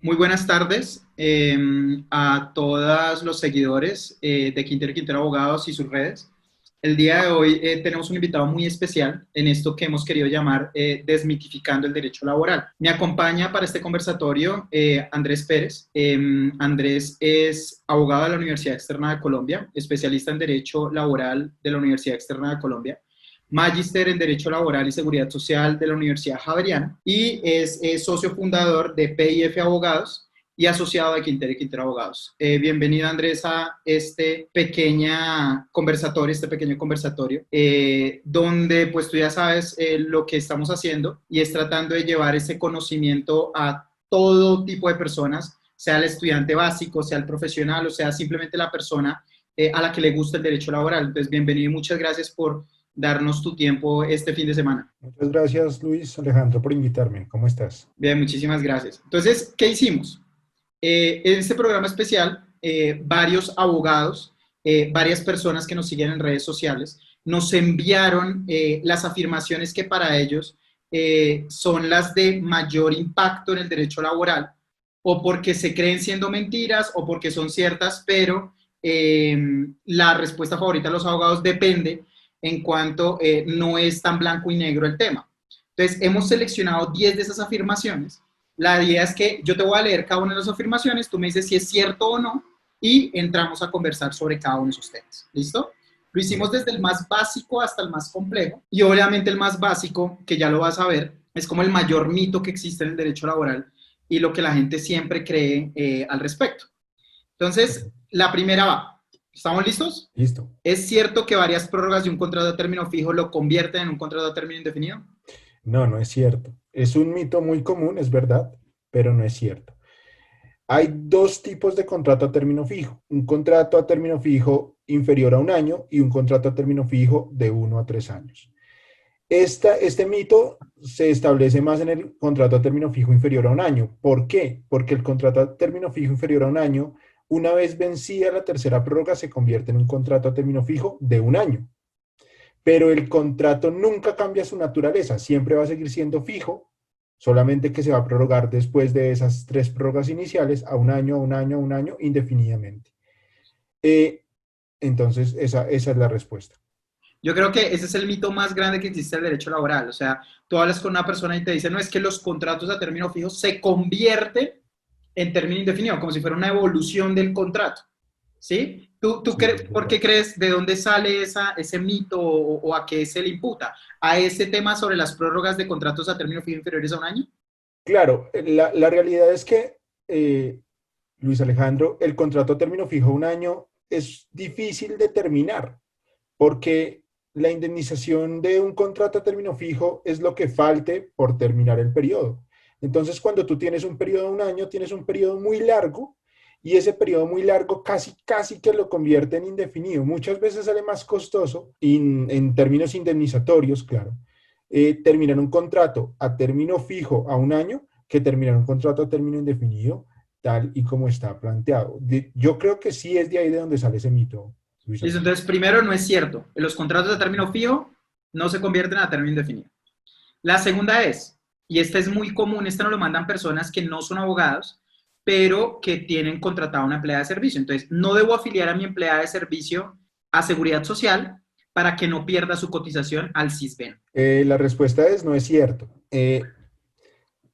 Muy buenas tardes a todos los seguidores de Quintero y Quintero Abogados y sus redes. El día de hoy tenemos un invitado muy especial en esto que hemos querido llamar Desmitificando el Derecho Laboral. Me acompaña para este conversatorio Andrés Pérez. Andrés es abogado de la Universidad Externa de Colombia, especialista en Derecho Laboral de la Universidad Externa de Colombia, magíster en Derecho Laboral y Seguridad Social de la Universidad Javeriana y es socio fundador de PIF Abogados y asociado de Quintero y Quintero Abogados. Bienvenido, Andrés, a este pequeño conversatorio, donde pues tú ya sabes lo que estamos haciendo y es tratando de llevar ese conocimiento a todo tipo de personas, sea el estudiante básico, sea el profesional o sea simplemente la persona a la que le gusta el derecho laboral. Entonces, bienvenido y muchas gracias por darnos tu tiempo este fin de semana. Muchas gracias, Luis Alejandro, por invitarme. ¿Cómo estás? Bien, muchísimas gracias. Entonces, ¿qué hicimos? En este programa especial, varios abogados, varias personas que nos siguen en redes sociales, nos enviaron las afirmaciones que para ellos son las de mayor impacto en el derecho laboral, o porque se creen siendo mentiras, o porque son ciertas, pero la respuesta favorita de los abogados depende en cuanto no es tan blanco y negro el tema. Entonces, hemos seleccionado 10 de esas afirmaciones. La idea es que yo te voy a leer cada una de las afirmaciones, tú me dices si es cierto o no, y entramos a conversar sobre cada uno de esos temas. ¿Listo? Lo hicimos Listo. desde el más básico hasta el más complejo, y obviamente el más básico, que ya lo vas a ver, es como el mayor mito que existe en el derecho laboral y lo que la gente siempre cree al respecto. Entonces, Perfecto. la primera va. ¿Estamos listos? Listo. ¿Es cierto que varias prórrogas de un contrato a término fijo lo convierten en un contrato a término indefinido? No, no es cierto. Es un mito muy común, es verdad, pero no es cierto. Hay dos tipos de contrato a término fijo. Un contrato a término fijo inferior a un año y un contrato a término fijo de 1 a 3 años. Este mito se establece más en el contrato a término fijo inferior a un año. ¿Por qué? Porque el contrato a término fijo inferior a un año, una vez vencida la tercera prórroga, se convierte en un contrato a término fijo de un año. Pero el contrato nunca cambia su naturaleza, siempre va a seguir siendo fijo, solamente que se va a prorrogar después de esas tres prórrogas iniciales a un año, a un año, a un año, indefinidamente. Eh, entonces, esa es la respuesta. Yo creo que ese es el mito más grande que existe en el derecho laboral. O sea, tú hablas con una persona y te dice, no, es que los contratos a término fijo se convierten en término indefinido, como si fuera una evolución del contrato. ¿Sí? Sí, es ¿Por verdad. qué crees de dónde sale ese mito o a qué se le imputa? ¿A ese tema sobre las prórrogas de contratos a término fijo inferiores a un año? Claro, la realidad es que, Luis Alejandro, el contrato a término fijo a un año es difícil de terminar, porque la indemnización de un contrato a término fijo es lo que falte por terminar el periodo. Entonces, cuando tú tienes un periodo de un año, tienes un periodo muy largo y ese periodo muy largo casi que lo convierte en indefinido. Muchas veces sale más costoso en términos indemnizatorios, claro, terminar un contrato a término fijo a un año que terminar un contrato a término indefinido tal y como está planteado. Yo creo que sí es de ahí de donde sale ese mito, Luis Listo, Alejandro. entonces primero no es cierto. Los contratos a término fijo no se convierten a término indefinido. La segunda es, y esta es muy común, esta nos lo mandan personas que no son abogados, pero que tienen contratada una empleada de servicio. Entonces, no debo afiliar a mi empleada de servicio a Seguridad Social para que no pierda su cotización al CISBEN. La respuesta es no es cierto.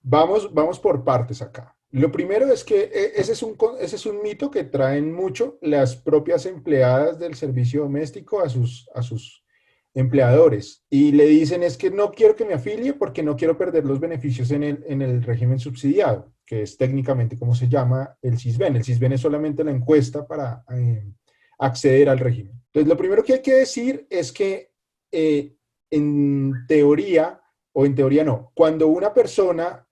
Vamos por partes acá. Lo primero es que ese es un mito que traen mucho las propias empleadas del servicio doméstico a sus empleadores y le dicen es que no quiero que me afilie porque no quiero perder los beneficios en el régimen subsidiado, que es técnicamente como se llama el CISBEN. El CISBEN es solamente la encuesta para acceder al régimen. Entonces, lo primero que hay que decir es que en teoría, o en teoría no, cuando una persona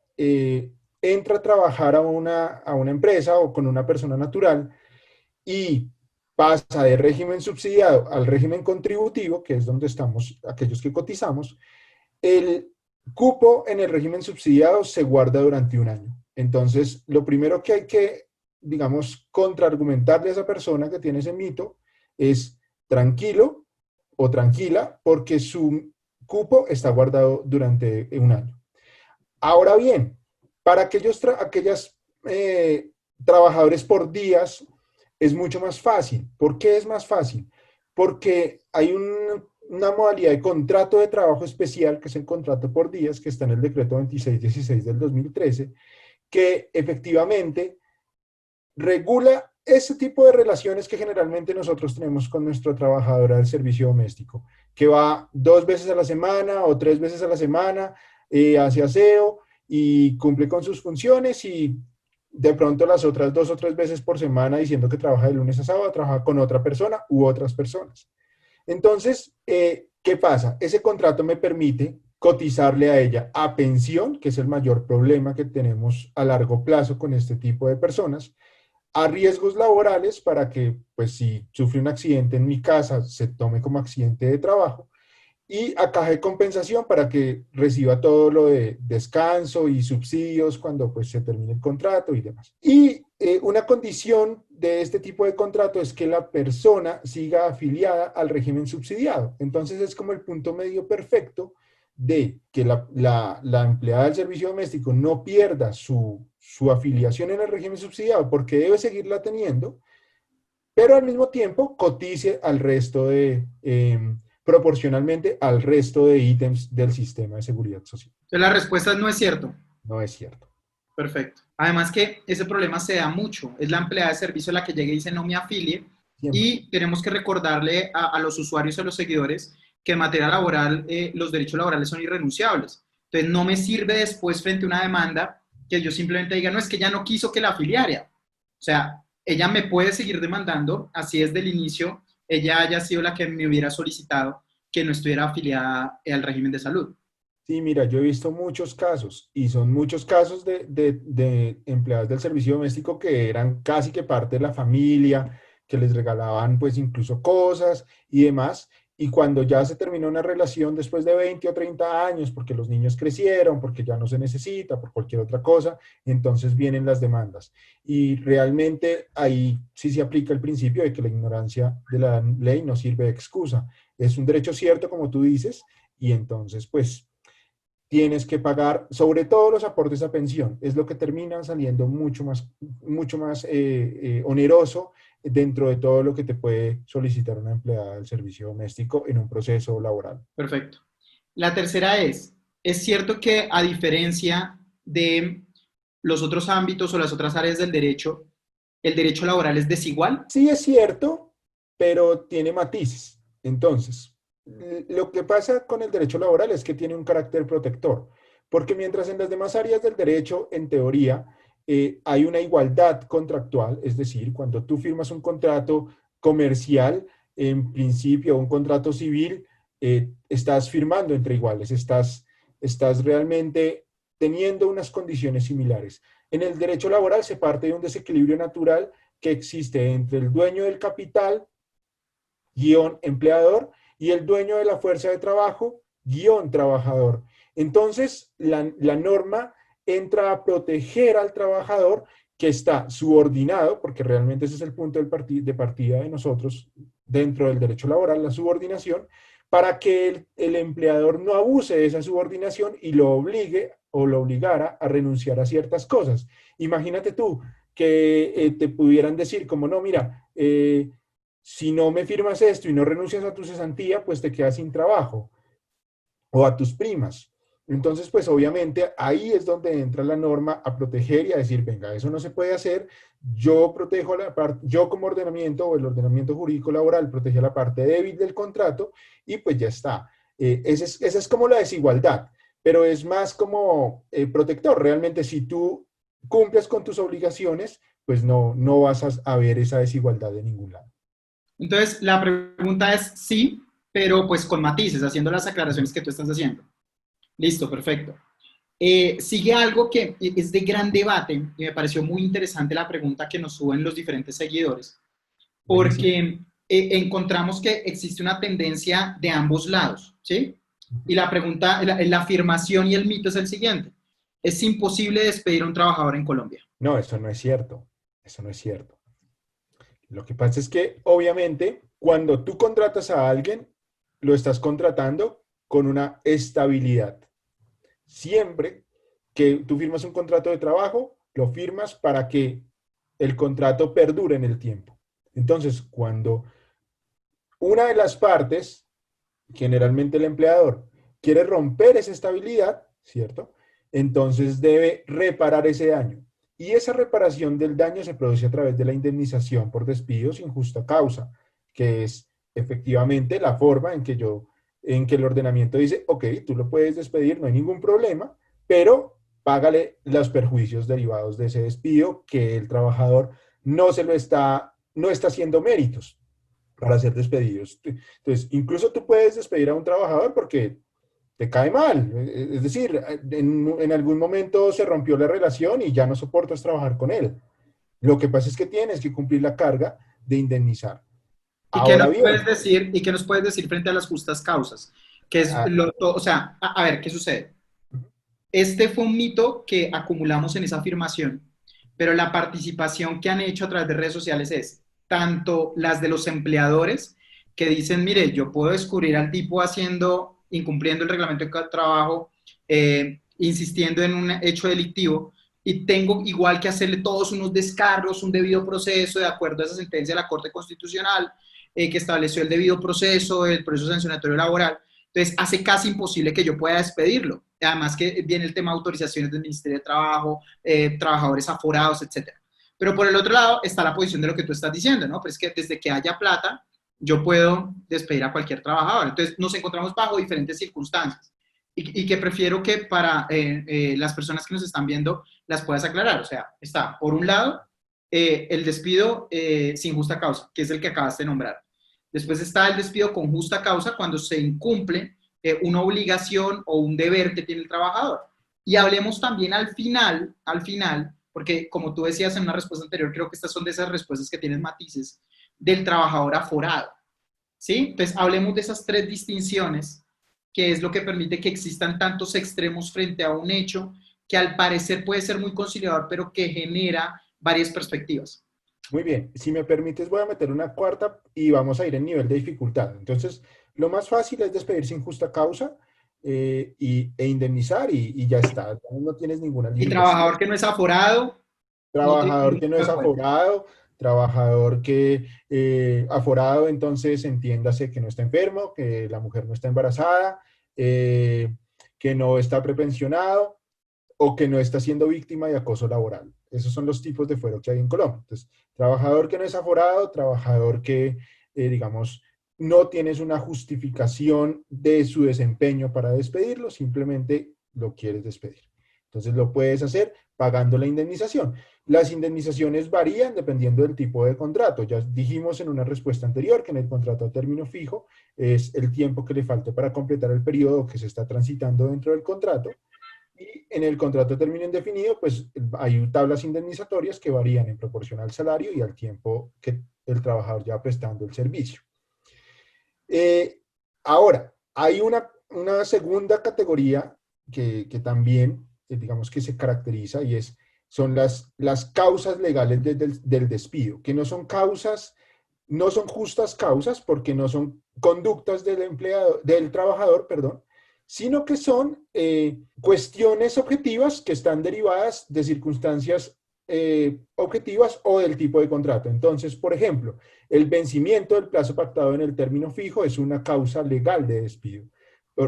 entra a trabajar a una empresa o con una persona natural y pasa de régimen subsidiado al régimen contributivo, que es donde estamos aquellos que cotizamos, el cupo en el régimen subsidiado se guarda durante un año. Entonces, lo primero que hay que, digamos, contraargumentarle a esa persona que tiene ese mito es tranquilo o tranquila porque su cupo está guardado durante un año. Ahora bien, para aquellas trabajadores por días, es mucho más fácil. ¿Por qué es más fácil? Porque hay una modalidad de contrato de trabajo especial, que es el contrato por días, que está en el decreto 2616 del 2013, que efectivamente regula ese tipo de relaciones que generalmente nosotros tenemos con nuestra trabajadora del servicio doméstico, que va 2 veces a la semana o 3 veces a la semana, hace aseo y cumple con sus funciones, y de pronto las otras 2 o 3 veces por semana, diciendo que trabaja de lunes a sábado, trabaja con otra persona u otras personas. Entonces, ¿qué pasa? Ese contrato me permite cotizarle a ella a pensión, que es el mayor problema que tenemos a largo plazo con este tipo de personas, a riesgos laborales para que, pues, si sufre un accidente en mi casa, se tome como accidente de trabajo, y a caja de compensación para que reciba todo lo de descanso y subsidios cuando, pues, se termine el contrato y demás. Y una condición de este tipo de contrato es que la persona siga afiliada al régimen subsidiado. Entonces es como el punto medio perfecto de que la empleada del servicio doméstico no pierda su afiliación en el régimen subsidiado, porque debe seguirla teniendo, pero al mismo tiempo cotice al resto proporcionalmente al resto de ítems del sistema de seguridad social. Entonces la respuesta es no es cierto. No es cierto. Perfecto. Además que ese problema se da mucho. Es la empleada de servicio la que llega y dice no me afilie. Siempre. Y tenemos que recordarle a los usuarios y a los seguidores que en materia laboral los derechos laborales son irrenunciables. Entonces no me sirve después frente a una demanda que yo simplemente diga, no, es que ella no quiso que la afiliara. O sea, ella me puede seguir demandando, así desde el inicio ella haya sido la que me hubiera solicitado que no estuviera afiliada al régimen de salud. Sí, mira, yo he visto muchos casos, y son muchos casos de empleados del servicio doméstico que eran casi que parte de la familia, que les regalaban pues incluso cosas y demás, y cuando ya se terminó una relación después de 20 o 30 años, porque los niños crecieron, porque ya no se necesita, por cualquier otra cosa, entonces vienen las demandas. Y realmente ahí sí se aplica el principio de que la ignorancia de la ley no sirve de excusa. Es un derecho cierto, como tú dices, y entonces pues tienes que pagar, sobre todo los aportes a pensión, es lo que termina saliendo mucho más oneroso dentro de todo lo que te puede solicitar una empleada del servicio doméstico en un proceso laboral. Perfecto. La tercera es cierto que a diferencia de los otros ámbitos o las otras áreas del derecho, el derecho laboral es desigual. Sí es cierto, pero tiene matices. Entonces, lo que pasa con el derecho laboral es que tiene un carácter protector, porque mientras en las demás áreas del derecho, en teoría, hay una igualdad contractual, es decir, cuando tú firmas un contrato comercial, en principio, un contrato civil, estás firmando entre iguales, estás realmente teniendo unas condiciones similares. En el derecho laboral se parte de un desequilibrio natural que existe entre el dueño del capital, guión empleador, y el dueño de la fuerza de trabajo, guión trabajador. Entonces, la norma entra a proteger al trabajador que está subordinado, porque realmente ese es el punto de partida de nosotros dentro del derecho laboral, la subordinación, para que el empleador no abuse de esa subordinación y lo obligue o lo obligara a renunciar a ciertas cosas. Imagínate tú que te pudieran decir como, no, mira, si no me firmas esto y no renuncias a tu cesantía, pues te quedas sin trabajo, o a tus primas. Entonces, pues obviamente ahí es donde entra la norma a proteger y a decir, venga, eso no se puede hacer, yo protejo la parte, yo como ordenamiento o el ordenamiento jurídico laboral protege la parte débil del contrato y pues ya está. Esa es como la desigualdad, pero es más como protector. Realmente si tú cumples con tus obligaciones, pues no vas a ver esa desigualdad de ningún lado. Entonces, la pregunta es sí, pero pues con matices, haciendo las aclaraciones que tú estás haciendo. Listo, perfecto. Sigue algo que es de gran debate y me pareció muy interesante la pregunta que nos suben los diferentes seguidores, Buenísimo. porque encontramos que existe una tendencia de ambos lados, ¿sí? Y la pregunta, la afirmación y el mito es el siguiente. Es imposible despedir a un trabajador en Colombia. No, eso no es cierto. Eso no es cierto. Lo que pasa es que, obviamente, cuando tú contratas a alguien, lo estás contratando con una estabilidad. Siempre que tú firmas un contrato de trabajo, lo firmas para que el contrato perdure en el tiempo. Entonces, cuando una de las partes, generalmente el empleador, quiere romper esa estabilidad, ¿cierto? Entonces debe reparar ese daño. Y esa reparación del daño se produce a través de la indemnización por despido sin justa causa, que es efectivamente la forma en que el ordenamiento dice, ok, tú lo puedes despedir, no hay ningún problema, pero págale los perjuicios derivados de ese despido que el trabajador no está haciendo méritos para ser despedidos. Entonces, incluso tú puedes despedir a un trabajador porque te cae mal. Es decir, en algún momento se rompió la relación y ya no soportas trabajar con él. Lo que pasa es que tienes que cumplir la carga de indemnizar. ¿Y qué Ahora nos puedes bien, decir, y qué nos puedes decir frente a las justas causas? Que es ah, o sea, a ver, ¿qué sucede? Este fue un mito que acumulamos en esa afirmación, pero la participación que han hecho a través de redes sociales es tanto las de los empleadores que dicen, mire, yo puedo descubrir al tipo haciendo, incumpliendo el reglamento de trabajo, insistiendo en un hecho delictivo, y tengo igual que hacerle todos unos descargos, un debido proceso de acuerdo a esa sentencia de la Corte Constitucional que estableció el debido proceso, el proceso sancionatorio laboral. Entonces, hace casi imposible que yo pueda despedirlo. Además que viene el tema de autorizaciones del Ministerio de Trabajo, trabajadores aforados, etcétera. Pero por el otro lado está la posición de lo que tú estás diciendo, ¿no? Pues es que desde que haya plata, yo puedo despedir a cualquier trabajador. Entonces, nos encontramos bajo diferentes circunstancias. Y que prefiero que para las personas que nos están viendo las puedas aclarar. O sea, está, por un lado, el despido sin justa causa, que es el que acabas de nombrar. Después está el despido con justa causa cuando se incumple una obligación o un deber que tiene el trabajador. Y hablemos también al final, porque como tú decías en una respuesta anterior, creo que estas son de esas respuestas que tienen matices, del trabajador aforado. ¿Sí? Entonces, hablemos de esas tres distinciones, que es lo que permite que existan tantos extremos frente a un hecho que al parecer puede ser muy conciliador, pero que genera varias perspectivas. muy bien. Si me permites, voy a meter una cuarta y vamos a ir en nivel de dificultad. Entonces, lo más fácil es despedir sin justa causa e indemnizar y ya está. No tienes ninguna Y limitación. trabajador que no es aforado, no tiene Trabajador ningún que no tipo es de fuerza. aforado, trabajador que aforado, entonces entiéndase que no está enfermo, que la mujer no está embarazada, eh, que no está prepensionado o que no está siendo víctima de acoso laboral. Esos son los tipos de fuero que hay en Colombia. Entonces, trabajador que no es aforado, trabajador que, digamos, no tienes una justificación de su desempeño para despedirlo, simplemente lo quieres despedir. Entonces, lo puedes hacer pagando la indemnización. Las indemnizaciones varían dependiendo del tipo de contrato. Ya dijimos en una respuesta anterior que en el contrato a término fijo es el tiempo que le falte para completar el periodo que se está transitando dentro del contrato. Y en el contrato a término indefinido, pues hay tablas indemnizatorias que varían en proporción al salario y al tiempo que el trabajador lleva prestando el servicio. Eh, Ahora, hay una segunda categoría que también, digamos que se caracteriza y son las causas legales del despido, que no son causas, no son justas causas porque no son conductas del empleado, del trabajador, perdón, sino que son cuestiones objetivas que están derivadas de circunstancias objetivas o del tipo de contrato. Entonces, por ejemplo, el vencimiento del plazo pactado en el término fijo es una causa legal de despido,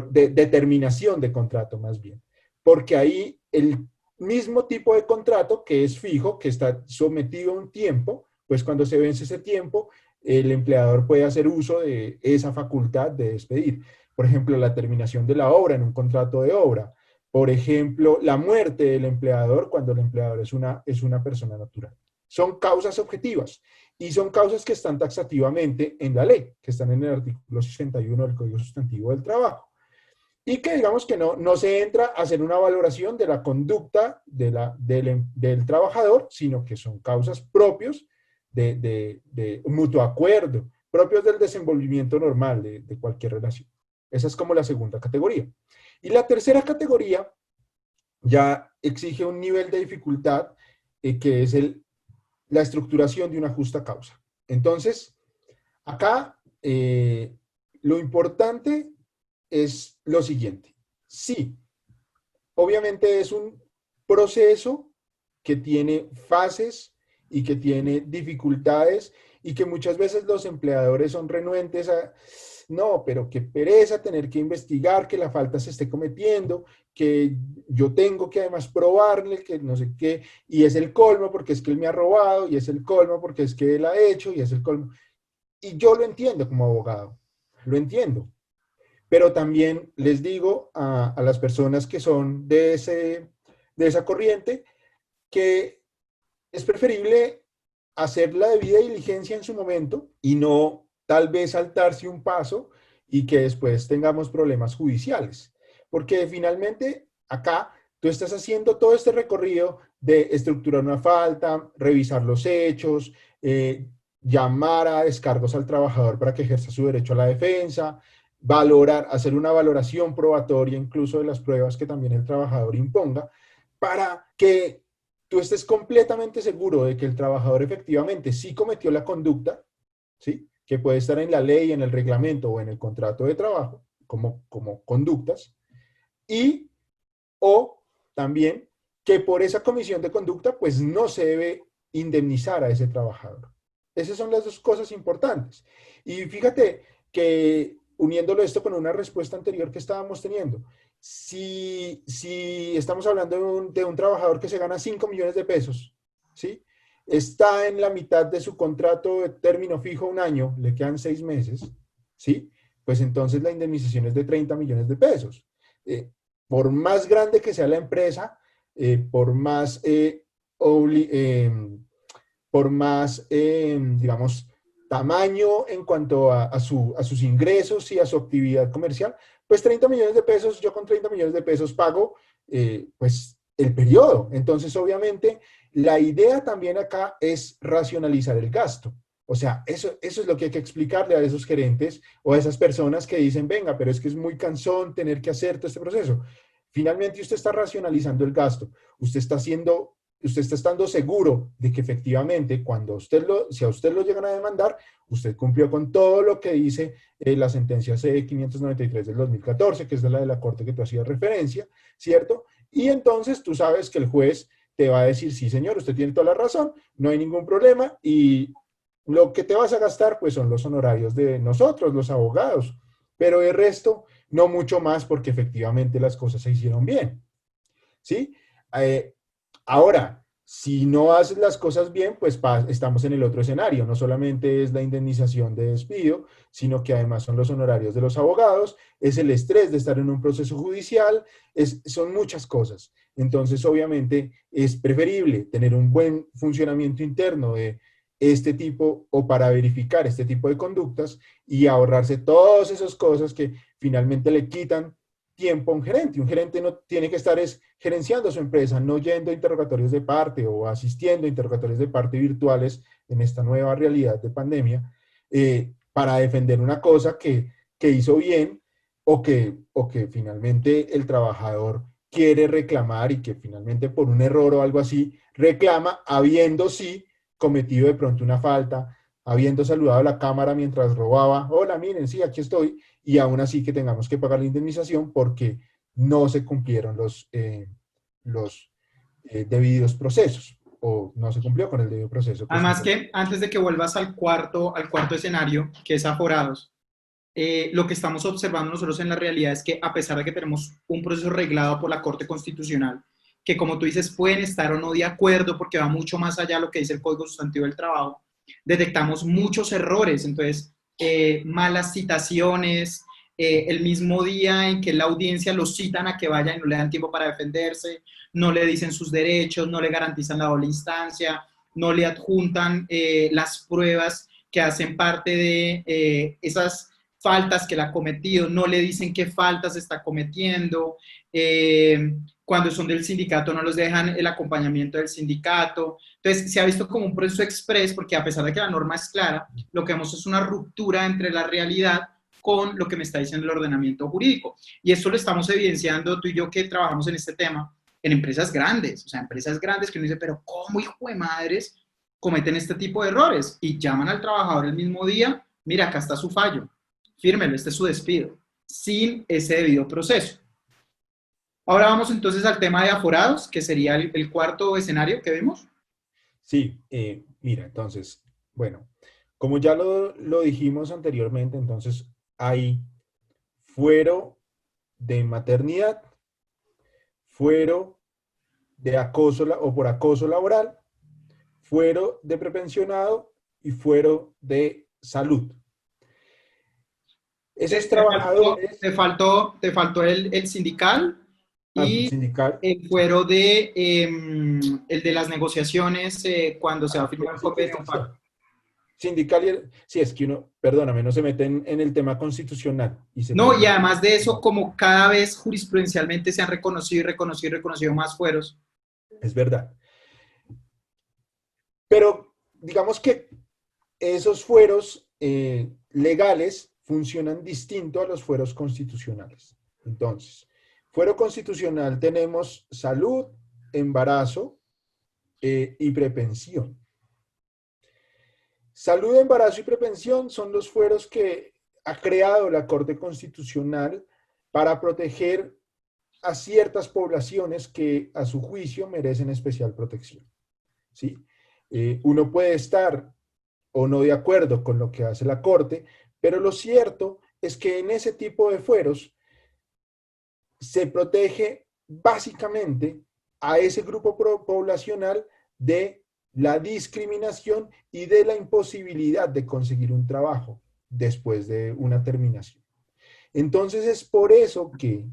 de terminación de contrato más bien, porque ahí el mismo tipo de contrato que es fijo, que está sometido a un tiempo, pues cuando se vence ese tiempo, el empleador puede hacer uso de esa facultad de despedir. Por ejemplo, la terminación de la obra en un contrato de obra. Por ejemplo, la muerte del empleador cuando el empleador es una persona natural. Son causas objetivas y son causas que están taxativamente en la ley, que están en el artículo 61 del Código Sustantivo del Trabajo. Y que digamos que no se entra a hacer una valoración de la conducta del trabajador, sino que son causas propios de mutuo acuerdo, propios del desenvolvimiento normal de cualquier relación. Esa es como la segunda categoría. Y la tercera categoría ya exige un nivel de dificultad que es la estructuración de una justa causa. Entonces, acá lo importante es lo siguiente. Sí, obviamente es un proceso que tiene fases y que tiene dificultades y que muchas veces los empleadores son renuentes a, no, pero qué pereza tener que investigar que la falta se esté cometiendo, que yo tengo que además probarle que no sé qué, y es el colmo porque es que él me ha robado, y es el colmo porque es que él ha hecho, y es el colmo. Y yo lo entiendo como abogado, lo entiendo. Pero también les digo a las personas que son de esa corriente que es preferible hacer la debida diligencia en su momento y no tal vez saltarse un paso y que después tengamos problemas judiciales. Porque finalmente acá tú estás haciendo todo este recorrido de estructurar una falta, revisar los hechos, llamar a descargos al trabajador para que ejerza su derecho a la defensa, valorar, hacer una valoración probatoria incluso de las pruebas que también el trabajador imponga, para que tú estés completamente seguro de que el trabajador efectivamente sí cometió la conducta, ¿sí? Que puede estar en la ley, en el reglamento o en el contrato de trabajo, como conductas, y o también que por esa comisión de conducta pues no se debe indemnizar a ese trabajador. Esas son las dos cosas importantes. Y fíjate que uniéndolo esto con una respuesta anterior que estábamos teniendo, si estamos hablando de un trabajador que se gana 5 millones de pesos, ¿sí? Está en la mitad de su contrato de término fijo un año, le quedan 6 meses, ¿sí? Pues entonces la indemnización es de 30 millones de pesos. Por más grande que sea la empresa, por más, por más digamos, tamaño en cuanto a sus ingresos y a su actividad comercial, pues 30 millones de pesos, yo con 30 millones de pesos pago, pues, el periodo. Entonces, obviamente, la idea también acá es racionalizar el gasto. O sea, eso es lo que hay que explicarle a esos gerentes o a esas personas que dicen, venga, pero es que es muy cansón tener que hacer todo este proceso. Finalmente, usted está racionalizando el gasto. Usted está estando seguro de que efectivamente, si a usted lo llegan a demandar, usted cumplió con todo lo que dice la sentencia C-593 del 2014, que es la de la Corte que tú hacías referencia, ¿cierto? Y entonces tú sabes que el juez te va a decir, sí, señor, usted tiene toda la razón, no hay ningún problema, y lo que te vas a gastar, pues son los honorarios de nosotros, los abogados, pero el resto, no mucho más, porque efectivamente las cosas se hicieron bien, ¿sí? Eh, Ahora, si no haces las cosas bien, pues estamos en el otro escenario. No solamente es la indemnización de despido, sino que además son los honorarios de los abogados, es el estrés de estar en un proceso judicial, son muchas cosas. Entonces, obviamente, es preferible tener un buen funcionamiento interno de este tipo o para verificar este tipo de conductas y ahorrarse todas esas cosas que finalmente le quitan tiempo a un gerente. Un gerente no tiene que estar gerenciando su empresa, no yendo a interrogatorios de parte o asistiendo a interrogatorios de parte virtuales en esta nueva realidad de pandemia para defender una cosa que hizo bien o que finalmente el trabajador quiere reclamar y que finalmente por un error o algo así reclama, habiendo sí cometido de pronto una falta, habiendo saludado a la cámara mientras robaba, hola, miren, sí, aquí estoy, y aún así que tengamos que pagar la indemnización porque no se cumplieron los debidos procesos o no se cumplió con el debido proceso que Además está. que antes de que vuelvas al cuarto escenario, que es aforados, lo que estamos observando nosotros en la realidad es que a pesar de que tenemos un proceso reglado por la Corte Constitucional, que como tú dices pueden estar o no de acuerdo porque va mucho más allá de lo que dice el Código Sustantivo del Trabajo, detectamos muchos errores, entonces malas citaciones, el mismo día en que la audiencia los citan a que vayan y no le dan tiempo para defenderse, no le dicen sus derechos, no le garantizan la doble instancia, no le adjuntan las pruebas que hacen parte de esas faltas que él ha cometido, no le dicen qué faltas está cometiendo, cuando son del sindicato no los dejan el acompañamiento del sindicato. Entonces se ha visto como un proceso express porque a pesar de que la norma es clara, lo que vemos es una ruptura entre la realidad con lo que me está diciendo el ordenamiento jurídico. Y esto lo estamos evidenciando tú y yo que trabajamos en este tema en empresas grandes, o sea, empresas grandes que uno dice, pero ¿cómo hijo de madres cometen este tipo de errores? Y llaman al trabajador el mismo día, mira, acá está su fallo, fírmelo, este es su despido, sin ese debido proceso. Ahora vamos entonces al tema de aforados, que sería el cuarto escenario que vemos. Sí, mira, entonces, bueno, como ya lo dijimos anteriormente, entonces hay fuero de maternidad, fuero de acoso o por acoso laboral, fuero de prepensionado y fuero de salud. Esos trabajadores, Te faltó el sindical y sindical, el sí, fuero el de las negociaciones cuando se va a firmar el convenio de paro. sindical, sindical, sí, es que uno, perdóname, no se mete en el tema constitucional y se No, y pierde. además de eso, como cada vez jurisprudencialmente se han reconocido y reconocido y reconocido más fueros. Es verdad. Pero digamos que esos fueros legales funcionan distinto a los fueros constitucionales. Entonces, fuero constitucional tenemos salud, embarazo y prepensión. Salud, embarazo y prepensión son los fueros que ha creado la Corte Constitucional para proteger a ciertas poblaciones que a su juicio merecen especial protección. ¿Sí? Uno puede estar o no de acuerdo con lo que hace la Corte, pero lo cierto es que en ese tipo de fueros se protege básicamente a ese grupo poblacional de la discriminación y de la imposibilidad de conseguir un trabajo después de una terminación. Entonces es por eso que,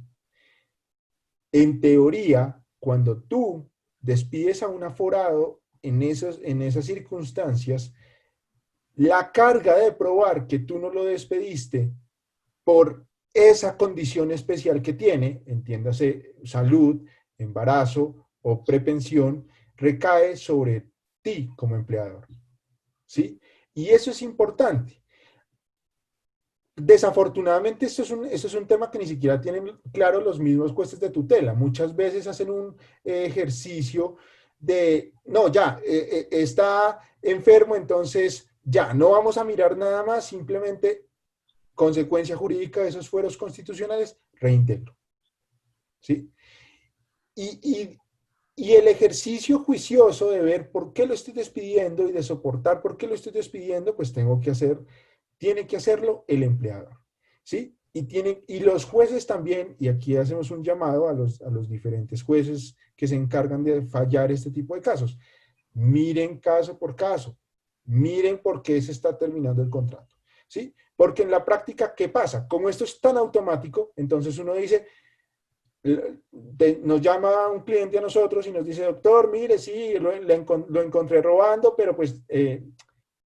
en teoría, cuando tú despides a un aforado en esas circunstancias, la carga de probar que tú no lo despediste por esa condición especial que tiene, entiéndase, salud, embarazo o prepensión, recae sobre ti como empleador. ¿Sí? Y eso es importante. Desafortunadamente, esto es un tema que ni siquiera tienen claro los mismos jueces de tutela. Muchas veces hacen un ejercicio de, no, ya, está enfermo, entonces ya, no vamos a mirar nada más, simplemente consecuencia jurídica de esos fueros constitucionales, reintegro. ¿Sí? Y, y, y el ejercicio juicioso de ver por qué lo estoy despidiendo y de soportar por qué lo estoy despidiendo, pues tiene que hacerlo el empleador. ¿Sí? Y los jueces también, y aquí hacemos un llamado a los diferentes jueces que se encargan de fallar este tipo de casos. Miren caso por caso, miren por qué se está terminando el contrato. ¿Sí? Porque en la práctica, ¿qué pasa? Como esto es tan automático, entonces uno dice, nos llama un cliente a nosotros y nos dice, doctor, mire, sí, lo encontré robando, pero pues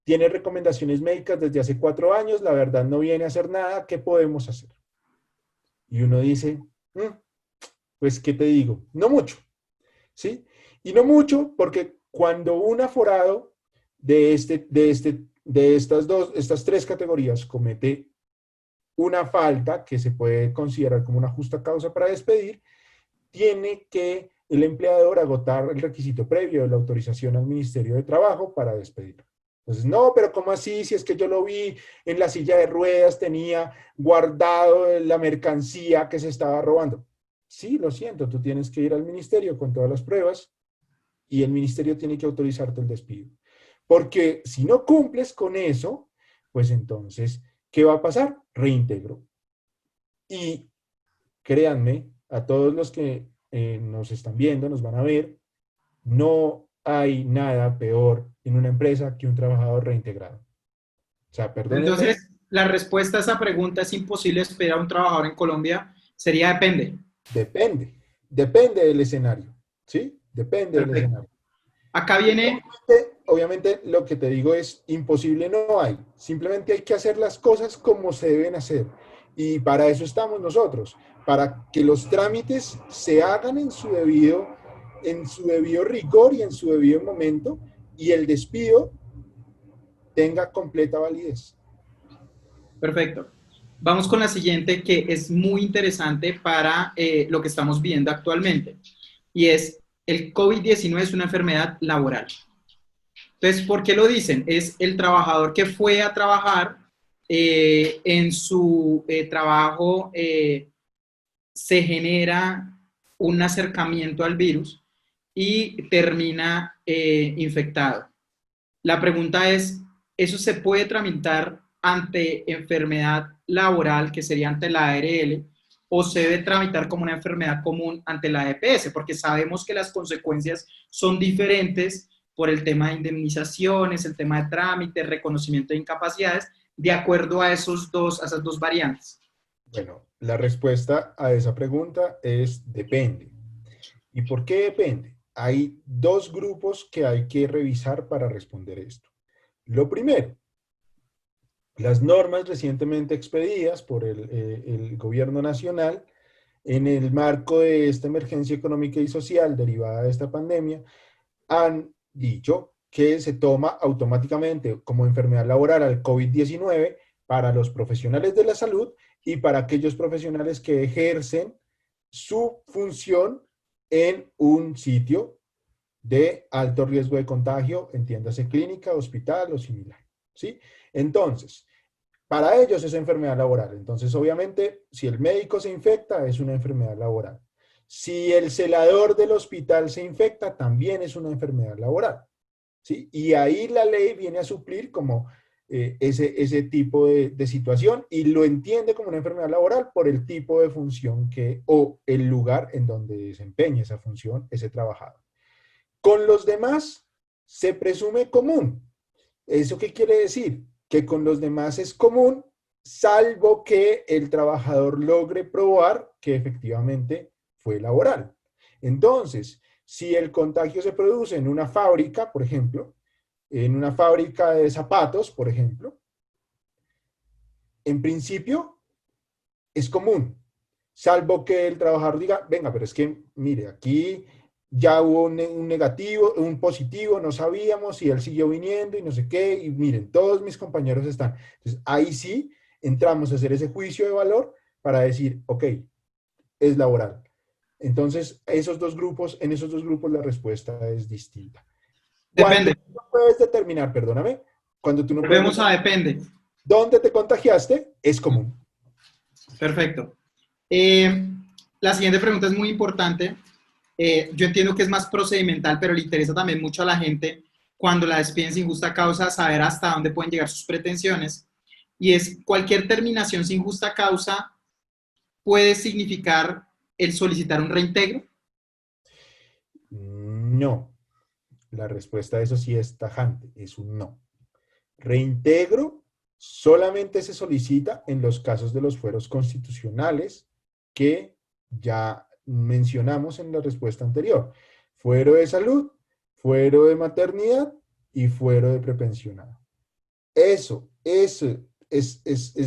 tiene recomendaciones médicas desde hace 4 años, la verdad no viene a hacer nada, ¿qué podemos hacer? Y uno dice, pues, ¿qué te digo? No mucho, ¿sí? Y no mucho porque cuando un aforado de estas tres categorías comete una falta que se puede considerar como una justa causa para despedir, tiene que el empleador agotar el requisito previo de la autorización al Ministerio de Trabajo para despedirlo. Entonces, no, pero ¿cómo así? Si es que yo lo vi en la silla de ruedas, tenía guardado la mercancía que se estaba robando. Sí, lo siento, tú tienes que ir al ministerio con todas las pruebas y el ministerio tiene que autorizarte el despido. Porque si no cumples con eso, pues entonces, ¿qué va a pasar? Reintegro. Y créanme, a todos los que nos están viendo, nos van a ver, no hay nada peor en una empresa que un trabajador reintegrado. O sea, perdónenme, Entonces, la respuesta a esa pregunta, ¿es imposible despedir a un trabajador en Colombia? Sería depende. depende del escenario, ¿sí? Depende del Perfecto. escenario. Acá Y viene, obviamente lo que te digo es, imposible no hay, simplemente hay que hacer las cosas como se deben hacer. Y para eso estamos nosotros, para que los trámites se hagan en su debido rigor y en su debido momento, y el despido tenga completa validez. perfecto. Vamos con la siguiente que es muy interesante para lo que estamos viendo actualmente. Y es, el COVID-19 es una enfermedad laboral. Entonces, ¿por qué lo dicen? Es el trabajador que fue a trabajar en su trabajo se genera un acercamiento al virus y termina infectado. La pregunta es, ¿eso se puede tramitar ante enfermedad laboral, que sería ante la ARL, o se debe tramitar como una enfermedad común ante la EPS? Porque sabemos que las consecuencias son diferentes por el tema de indemnizaciones, el tema de trámites, reconocimiento de incapacidades, de acuerdo a esas dos variantes. Bueno, la respuesta a esa pregunta es depende. ¿Y por qué depende? Hay dos grupos que hay que revisar para responder esto. Lo primero, las normas recientemente expedidas por el gobierno nacional en el marco de esta emergencia económica y social derivada de esta pandemia han dicho que se toma automáticamente como enfermedad laboral al COVID-19 para los profesionales de la salud y para aquellos profesionales que ejercen su función en un sitio de alto riesgo de contagio, entiéndase clínica, hospital o similar, ¿sí? Entonces, para ellos es enfermedad laboral. Entonces, obviamente, si el médico se infecta, es una enfermedad laboral. Si el celador del hospital se infecta, también es una enfermedad laboral, ¿sí? Y ahí la ley viene a suplir como ese tipo de situación y lo entiende como una enfermedad laboral por el tipo de función o el lugar en donde desempeña esa función ese trabajador. Con los demás se presume común. ¿Eso qué quiere decir? Que con los demás es común, salvo que el trabajador logre probar que efectivamente fue laboral. Entonces, si el contagio se produce en una fábrica, por ejemplo, en una fábrica de zapatos, por ejemplo, en principio es común, salvo que el trabajador diga, venga, pero es que, mire, aquí ya hubo un negativo, un positivo, no sabíamos, y él siguió viniendo y no sé qué, y miren, todos mis compañeros están. Entonces, ahí sí entramos a hacer ese juicio de valor para decir, ok, es laboral. Entonces, en esos dos grupos la respuesta es distinta. Cuando Depende. tú no puedes determinar, perdóname, cuando tú no puedes Volvemos a determinar depende. dónde te contagiaste, es común. Perfecto. La siguiente pregunta es muy importante. Yo entiendo que es más procedimental, pero le interesa también mucho a la gente cuando la despiden sin justa causa saber hasta dónde pueden llegar sus pretensiones. Y es, ¿cualquier terminación sin justa causa puede significar el solicitar un reintegro? No. La respuesta a eso sí es tajante, es un no. Reintegro solamente se solicita en los casos de los fueros constitucionales que ya mencionamos en la respuesta anterior. Fuero de salud, fuero de maternidad y fuero de prepensionado. Eso es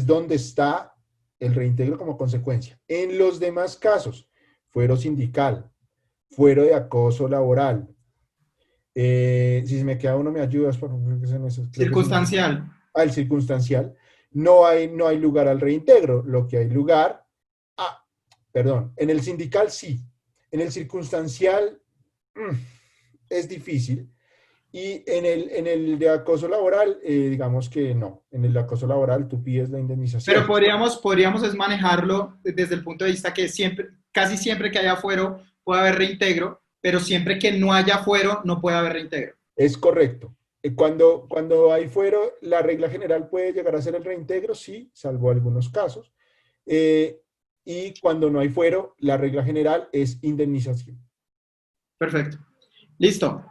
donde está el reintegro como consecuencia. En los demás casos, fuero sindical, fuero de acoso laboral, si se me queda uno, me ayudas, por favor, creo que es Circunstancial. el circunstancial. No hay lugar al reintegro. Lo que hay lugar, perdón, en el sindical sí. En el circunstancial es difícil. Y en el de acoso laboral, digamos que no. En el de acoso laboral tú pides la Pero indemnización. podríamos es manejarlo desde el punto de vista que siempre, casi siempre que haya fuero puede haber reintegro, pero siempre que no haya fuero no puede haber reintegro. Es correcto. Cuando hay fuero, la regla general puede llegar a ser el reintegro, sí, salvo algunos casos. Eh, y cuando no hay fuero, la regla general es indemnización. Perfecto. Listo.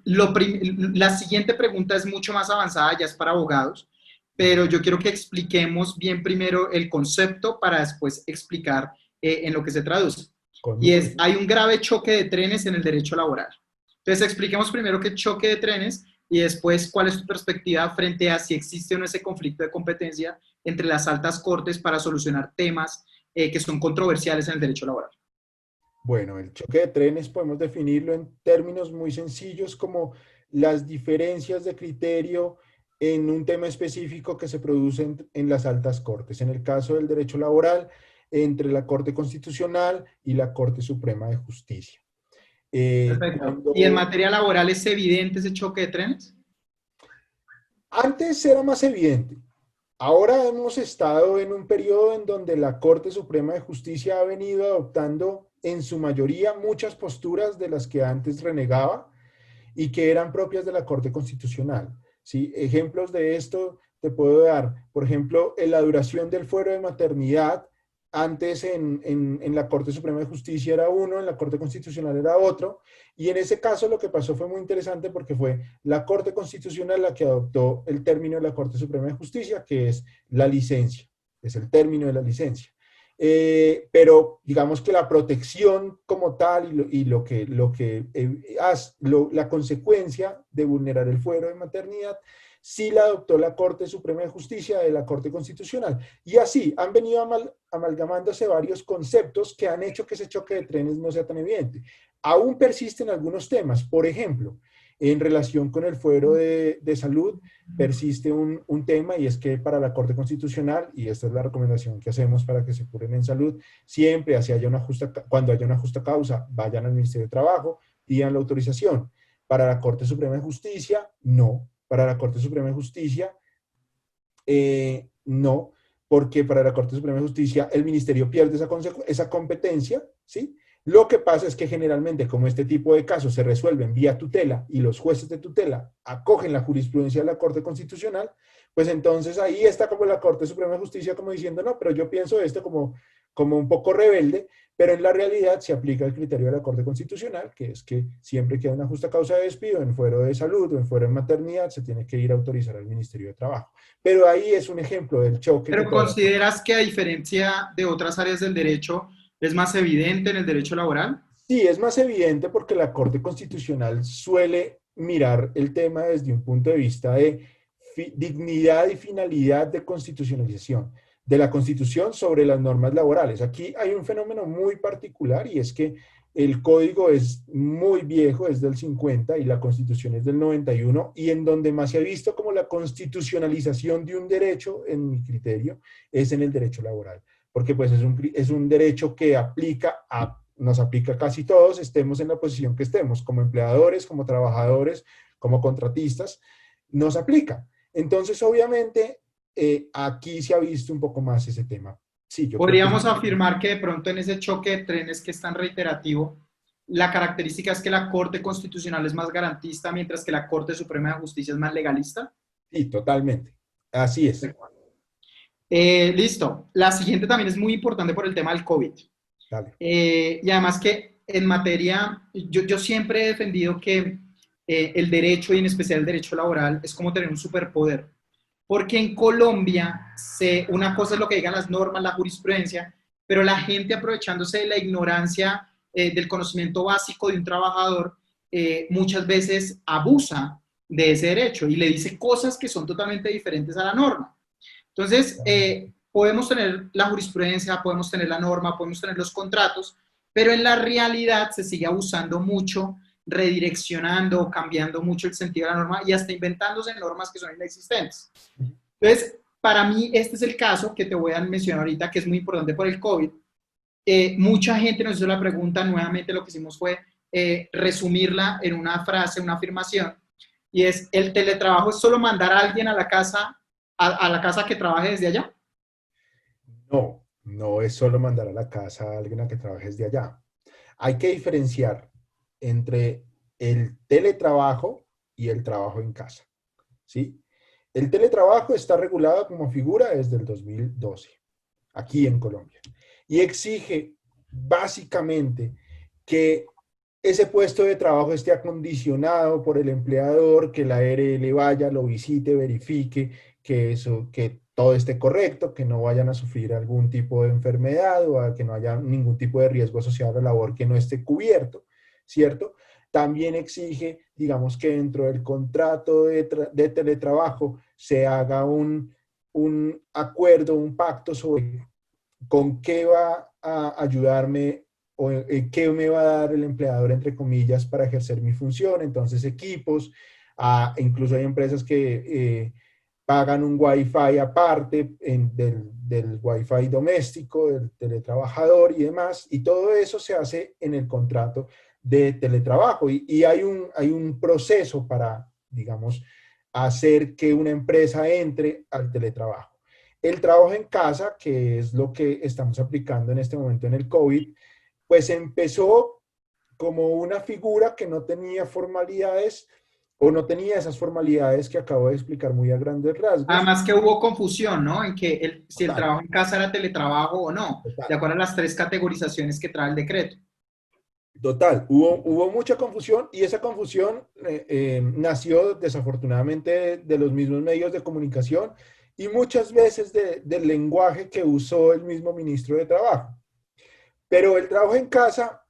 La siguiente pregunta es mucho más avanzada, ya es para abogados, pero yo quiero que expliquemos bien primero el concepto para después explicar en lo que se traduce. Con Y mucho es, gusto. hay un grave choque de trenes en el derecho laboral. Entonces, expliquemos primero qué es choque de trenes y después cuál es tu perspectiva frente a si existe o no ese conflicto de competencia entre las altas cortes para solucionar temas que son controversiales en el derecho laboral. Bueno, el choque de trenes podemos definirlo en términos muy sencillos como las diferencias de criterio en un tema específico que se producen en las altas cortes. En el caso del derecho laboral, entre la Corte Constitucional y la Corte Suprema de Justicia. Perfecto. ¿Y en Cuando materia laboral es evidente ese choque de trenes? antes era más evidente. Ahora hemos estado en un periodo en donde la Corte Suprema de Justicia ha venido adoptando en su mayoría muchas posturas de las que antes renegaba y que eran propias de la Corte Constitucional. ¿Sí? Ejemplos de esto te puedo dar, por ejemplo, en la duración del fuero de maternidad, antes en la Corte Suprema de Justicia era uno, en la Corte Constitucional era otro, y en ese caso lo que pasó fue muy interesante porque fue la Corte Constitucional la que adoptó el término de la Corte Suprema de Justicia, que es la licencia, es el término de la licencia. Pero digamos que la protección como tal la consecuencia de vulnerar el fuero de maternidad sí la adoptó la Corte Suprema de Justicia de la Corte Constitucional. Y así han venido amalgamándose varios conceptos que han hecho que ese choque de trenes no sea tan evidente. Aún persisten algunos temas, por ejemplo, en relación con el fuero de salud, persiste un tema y es que para la Corte Constitucional, y esta es la recomendación que hacemos para que se curen en salud, siempre cuando haya una justa causa, vayan al Ministerio de Trabajo, pidan la autorización. Para la Corte Suprema de Justicia, no. Para la Corte Suprema de Justicia, no, porque para la Corte Suprema de Justicia el Ministerio pierde esa competencia, ¿sí? Lo que pasa es que generalmente, como este tipo de casos se resuelven vía tutela y los jueces de tutela acogen la jurisprudencia de la Corte Constitucional, pues entonces ahí está como la Corte Suprema de Justicia como diciendo, no, pero yo pienso esto como un poco rebelde, pero en la realidad se aplica el criterio de la Corte Constitucional, que es que siempre que hay una justa causa de despido, en fuero de salud o en fuero de maternidad, se tiene que ir a autorizar al Ministerio de Trabajo. Pero ahí es un ejemplo del choque que Pero todavía... ¿consideras que a diferencia de otras áreas del derecho, es más evidente en el derecho laboral? Sí, es más evidente porque la Corte Constitucional suele mirar el tema desde un punto de vista de dignidad y finalidad de constitucionalización, de la Constitución sobre las normas laborales. Aquí hay un fenómeno muy particular y es que el código es muy viejo, es del 50 y la Constitución es del 91 y en donde más se ha visto como la constitucionalización de un derecho, en mi criterio, es en el derecho laboral, porque pues es un derecho que nos aplica a casi todos, estemos en la posición que estemos, como empleadores, como trabajadores, como contratistas, nos aplica. Entonces, obviamente, aquí se ha visto un poco más ese tema. Sí, yo creo que Podríamos afirmar que de pronto en ese choque de trenes que es tan reiterativo, la característica es que la Corte Constitucional es más garantista, mientras que la Corte Suprema de Justicia es más legalista. sí, totalmente. Así es. Listo. La siguiente también es muy importante por el tema del COVID. Dale. Y además que en materia, yo siempre he defendido que el derecho y en especial el derecho laboral es como tener un superpoder. Porque en Colombia una cosa es lo que digan las normas, la jurisprudencia, pero la gente aprovechándose de la ignorancia, del conocimiento básico de un trabajador, muchas veces abusa de ese derecho y le dice cosas que son totalmente diferentes a la norma. Entonces, podemos tener la jurisprudencia, podemos tener la norma, podemos tener los contratos, pero en la realidad se sigue abusando mucho, redireccionando, cambiando mucho el sentido de la norma y hasta inventándose normas que son inexistentes. Entonces, para mí, este es el caso que te voy a mencionar ahorita, que es muy importante por el COVID. Mucha gente nos hizo la pregunta, nuevamente lo que hicimos fue resumirla en una frase, una afirmación, y es, ¿el teletrabajo es solo mandar a alguien a la casa, a la casa que trabaje desde allá? No, no es solo mandar a la casa a alguien a que trabaje desde allá. Hay que diferenciar entre el teletrabajo y el trabajo en casa, ¿sí? El teletrabajo está regulado como figura desde el 2012, aquí en Colombia, y exige básicamente que ese puesto de trabajo esté acondicionado por el empleador, que la ARL vaya, lo visite, verifique que todo esté correcto, que no vayan a sufrir algún tipo de enfermedad o a que no haya ningún tipo de riesgo asociado a la labor que no esté cubierto, ¿cierto? También exige, digamos, que dentro del contrato de teletrabajo se haga un acuerdo, un pacto sobre con qué va a ayudarme o qué me va a dar el empleador, entre comillas, para ejercer mi función. Entonces, equipos, incluso hay empresas que pagan un Wi-Fi aparte del Wi-Fi doméstico, del teletrabajador y demás, y todo eso se hace en el contrato de teletrabajo. Y hay un proceso para, digamos, hacer que una empresa entre al teletrabajo. El trabajo en casa, que es lo que estamos aplicando en este momento en el COVID, pues empezó como una figura que no tenía formalidades o no tenía esas formalidades que acabo de explicar muy a grandes rasgos. Además que hubo confusión, ¿no? En que si el Total, trabajo en casa era teletrabajo o no, de total. acuerdo a las tres categorizaciones que trae el decreto. Total, hubo mucha confusión y esa confusión nació desafortunadamente de los mismos medios de comunicación y muchas veces del lenguaje que usó el mismo ministro de Trabajo. Pero el trabajo en casa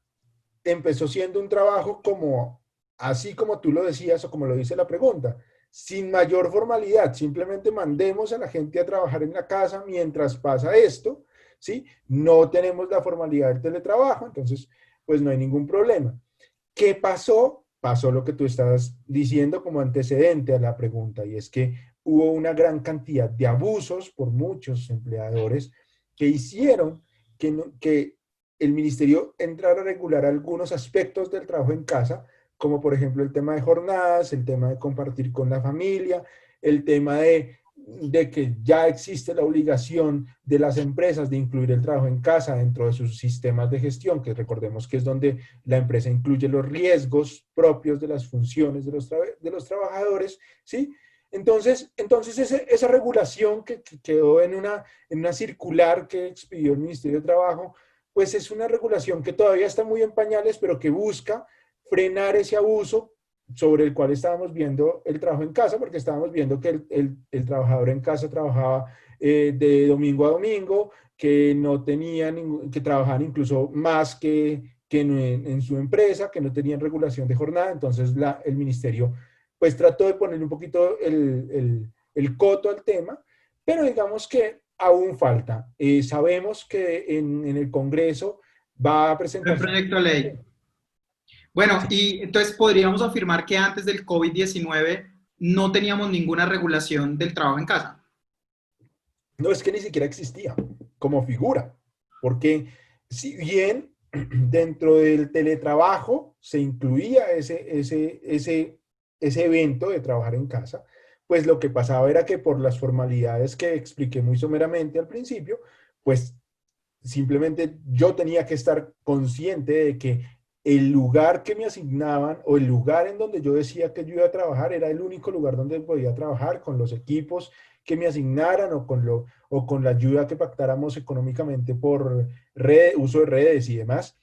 empezó siendo un trabajo como, así como tú lo decías o como lo dice la pregunta, sin mayor formalidad, simplemente mandemos a la gente a trabajar en la casa mientras pasa esto, ¿sí? No tenemos la formalidad del teletrabajo, entonces pues no hay ningún problema. ¿Qué pasó? Pasó lo que tú estabas diciendo como antecedente a la pregunta, y es que hubo una gran cantidad de abusos por muchos empleadores que hicieron que el ministerio entrara a regular algunos aspectos del trabajo en casa, como por ejemplo el tema de jornadas, el tema de compartir con la familia, el tema de que ya existe la obligación de las empresas de incluir el trabajo en casa dentro de sus sistemas de gestión, que recordemos que es donde la empresa incluye los riesgos propios de las funciones de los trabajadores, ¿sí? Entonces esa regulación que quedó en una circular que expidió el Ministerio de Trabajo, pues es una regulación que todavía está muy en pañales, pero que busca frenar ese abuso sobre el cual estábamos viendo el trabajo en casa, porque estábamos viendo que el trabajador en casa trabajaba de domingo a domingo, que no tenían, que trabajaban incluso más que en su empresa, que no tenían regulación de jornada, entonces el ministerio pues trató de ponerle un poquito el coto al tema, pero digamos que aún falta. Sabemos que en el Congreso va a El presentarse. proyecto de ley. Bueno, y entonces podríamos afirmar que antes del COVID-19 no teníamos ninguna regulación del trabajo en casa. No, es que ni siquiera existía como figura, porque si bien dentro del teletrabajo se incluía ese evento de trabajar en casa, pues lo que pasaba era que por las formalidades que expliqué muy someramente al principio, pues simplemente yo tenía que estar consciente de que el lugar que me asignaban o el lugar en donde yo decía que yo iba a trabajar era el único lugar donde podía trabajar con los equipos que me asignaran o con la ayuda que pactáramos económicamente por uso de redes y demás.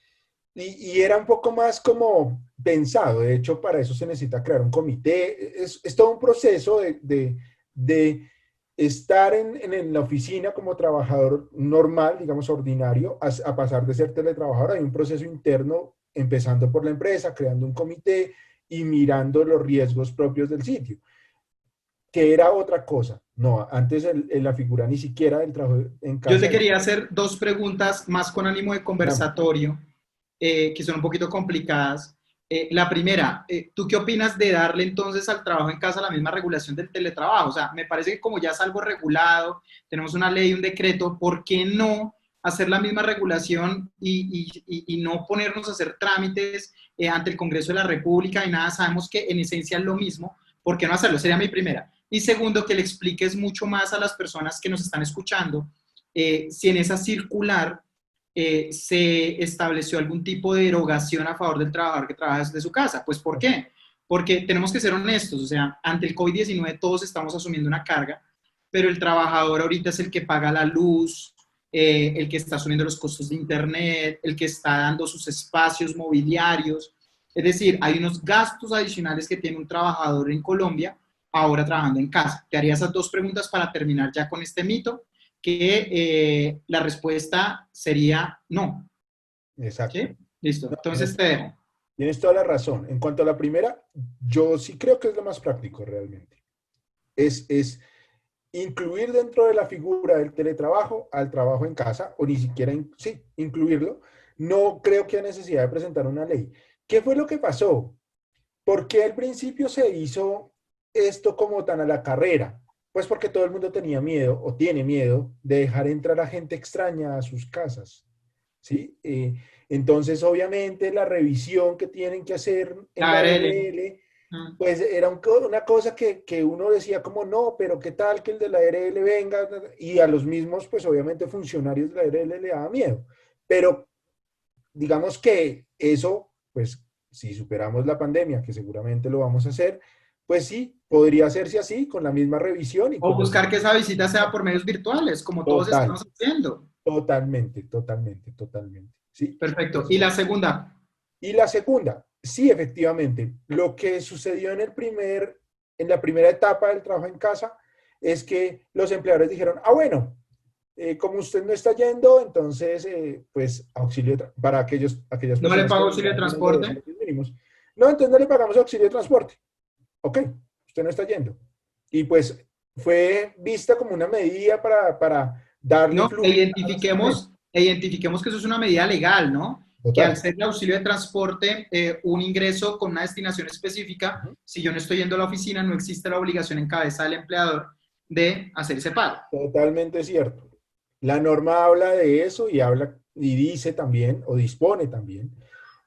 Y era un poco más como pensado. De hecho, para eso se necesita crear un comité. Es todo un proceso de estar en la oficina como trabajador normal, digamos ordinario, a pasar de ser teletrabajador. Hay un proceso interno, empezando por la empresa, creando un comité y mirando los riesgos propios del sitio, que era otra cosa. No, antes la figura ni siquiera del trabajo en Yo casa te era. quería hacer dos preguntas más con ánimo de conversatorio, que son un poquito complicadas. La primera, ¿tú qué opinas de darle entonces al trabajo en casa la misma regulación del teletrabajo? O sea, me parece que como ya es algo regulado, tenemos una ley, un decreto, ¿por qué no hacer la misma regulación y no ponernos a hacer trámites ante el Congreso de la República y nada? Sabemos que en esencia es lo mismo, ¿por qué no hacerlo? Sería mi primera. Y segundo, que le expliques mucho más a las personas que nos están escuchando si en esa circular se estableció algún tipo de derogación a favor del trabajador que trabaja desde su casa. Pues, ¿por qué? Porque tenemos que ser honestos, o sea, ante el COVID-19 todos estamos asumiendo una carga, pero el trabajador ahorita es el que paga la luz, el que está asumiendo los costos de Internet, el que está dando sus espacios mobiliarios. Es decir, hay unos gastos adicionales que tiene un trabajador en Colombia ahora trabajando en casa. Te haría esas dos preguntas para terminar ya con este mito, que la respuesta sería no. Exacto. ¿Sí? Listo. No, Entonces te dejo. tienes toda la razón. En cuanto a la primera, yo sí creo que es lo más práctico realmente. Es incluir dentro de la figura del teletrabajo al trabajo en casa, o ni siquiera, sí, incluirlo. No creo que haya necesidad de presentar una ley. ¿Qué fue lo que pasó? ¿Por qué al principio se hizo esto como tan a la carrera? Pues porque todo el mundo tenía miedo o tiene miedo de dejar entrar a gente extraña a sus casas. ¿Sí? Entonces, obviamente, la revisión que tienen que hacer en La la ARL. ARL, pues era una cosa que uno decía como, no, pero qué tal que el de la ARL venga, y a los mismos, pues obviamente funcionarios de la ARL le daba miedo. Pero digamos que eso, pues si superamos la pandemia, que seguramente lo vamos a hacer, pues sí, podría hacerse así, con la misma revisión y O con los buscar que mismos... esa visita sea por medios virtuales, como todos Total, estamos haciendo. totalmente, totalmente, totalmente, ¿sí? Perfecto. Y Entonces, la segunda, y la segunda, sí, efectivamente, lo que sucedió en la primera etapa del trabajo en casa es que los empleadores dijeron, ah, bueno, como usted no está yendo, entonces, pues, para aquellas no le personas que pago auxilio de ganaban menos de dos transporte. salarios mínimos. No, entonces no le pagamos auxilio de transporte. Ok, usted no está yendo. Y pues fue vista como una medida para darle No, fluidez a las empresas. identifiquemos que eso es una medida legal, ¿no? Que al Total. ser el auxilio de transporte, un ingreso con una destinación específica, Ujú. si yo no estoy yendo a la oficina, no existe la obligación en cabeza del empleador de hacer ese pago. Totalmente cierto. La norma habla de eso y habla y dice también, o dispone también,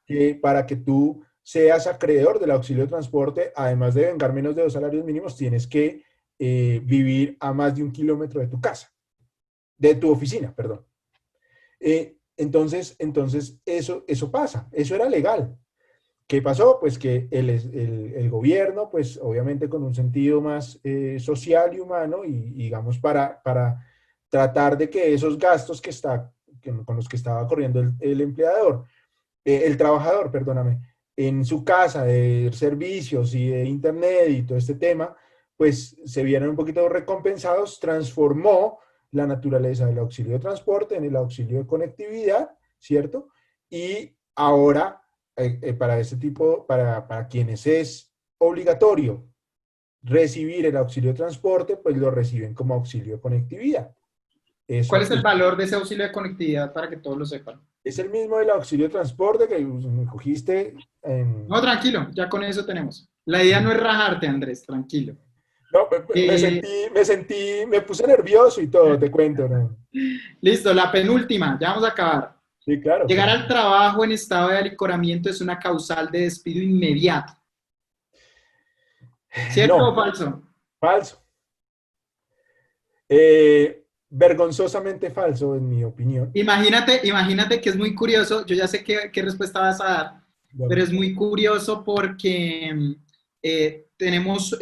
que para que tú seas acreedor del auxilio de transporte, además de vengar menos de dos salarios mínimos, tienes que vivir a más de 1 kilómetro de tu casa, de tu oficina, perdón. Entonces eso pasa, eso era legal. ¿Qué pasó? Pues que el gobierno, pues obviamente con un sentido más social y humano, y digamos para tratar de que esos gastos con los que estaba corriendo el empleador, el trabajador, perdóname, en su casa de servicios y de internet y todo este tema, pues se vieron un poquito recompensados, transformó la naturaleza del auxilio de transporte en el auxilio de conectividad, ¿cierto? Y ahora, para este tipo, para quienes es obligatorio recibir el auxilio de transporte, pues lo reciben como auxilio de conectividad. ¿Cuál Eso es el valor de ese auxilio de conectividad para que todos lo sepan? es el mismo del auxilio de transporte que me cogiste en... No, tranquilo, ya con eso tenemos. La idea no es rajarte, Andrés, tranquilo. No, Eh, me puse nervioso y todo, te cuento, ¿no? Listo, la penúltima, ya vamos a acabar. Sí, claro, Llegar claro. al trabajo en estado de alicoramiento es una causal de despido inmediato. ¿Cierto o No, falso? falso. Vergonzosamente falso, en mi opinión. Imagínate que es muy curioso, yo ya sé qué respuesta vas a dar, pero Bueno, es muy curioso porque tenemos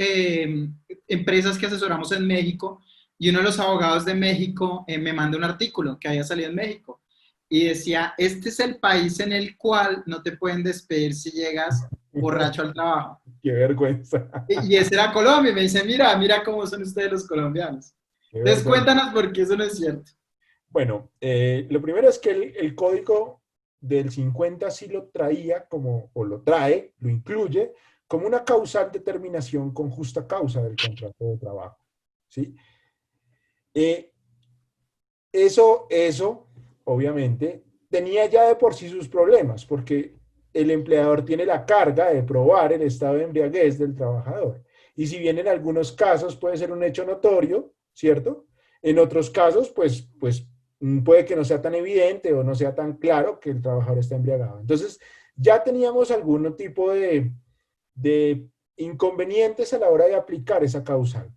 empresas que asesoramos en México y uno de los abogados de México me manda un artículo que había salido en México y decía, este es el país en el cual no te pueden despedir si llegas borracho al trabajo. qué vergüenza, Y ese era Colombia y me dice, mira cómo son ustedes los colombianos. qué Entonces vergüenza. cuéntanos por qué eso no es cierto. Bueno, lo primero es que el código del 50 sí lo traía como, o lo trae, lo incluye como una causal de terminación con justa causa del contrato de trabajo. ¿Sí? Eh, eso, obviamente, tenía ya de por sí sus problemas, porque el empleador tiene la carga de probar el estado de embriaguez del trabajador. Y si bien en algunos casos puede ser un hecho notorio, ¿cierto? En otros casos, pues puede que no sea tan evidente o no sea tan claro que el trabajador está embriagado. Entonces, ya teníamos algún tipo de inconvenientes a la hora de aplicar esa causal.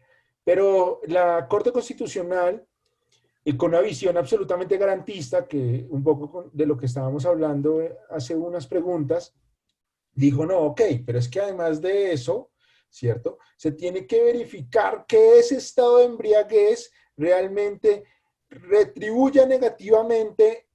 Pero la Corte Constitucional y con una visión absolutamente garantista, que un poco de lo que estábamos hablando hace unas preguntas, dijo, no, ok, pero es que además de eso, ¿cierto? Se tiene que verificar que ese estado de embriaguez realmente retribuya negativamente